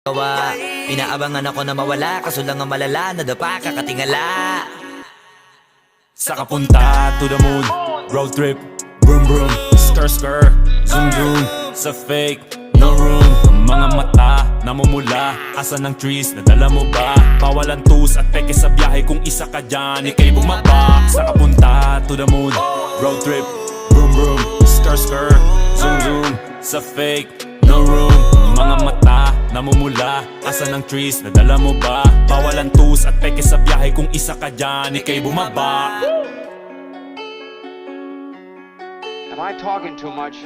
gawa. Inaabangan ako na mawala, kaso lang ang malala, nadapa kakatingala. Sa kapunta to the moon, road trip, vroom vroom, skr skr, zoom zoom. Sa fake, no room. Mga mata, namumula, asan ng trees, nadala mo ba? Bawalan tus at peke sa biyahe, kung isa ka dyan, ika'y bumaba. Sa kapunta to the moon, road trip, vroom vroom, skr skr, zoom zoom. Sa fake, no room. Mga mata, namumula, asan ng trees, nadala mo ba? Bawalan tus at peke sa biyahe, kung isa ka dyan, ika'y bumaba. Am I talking too much?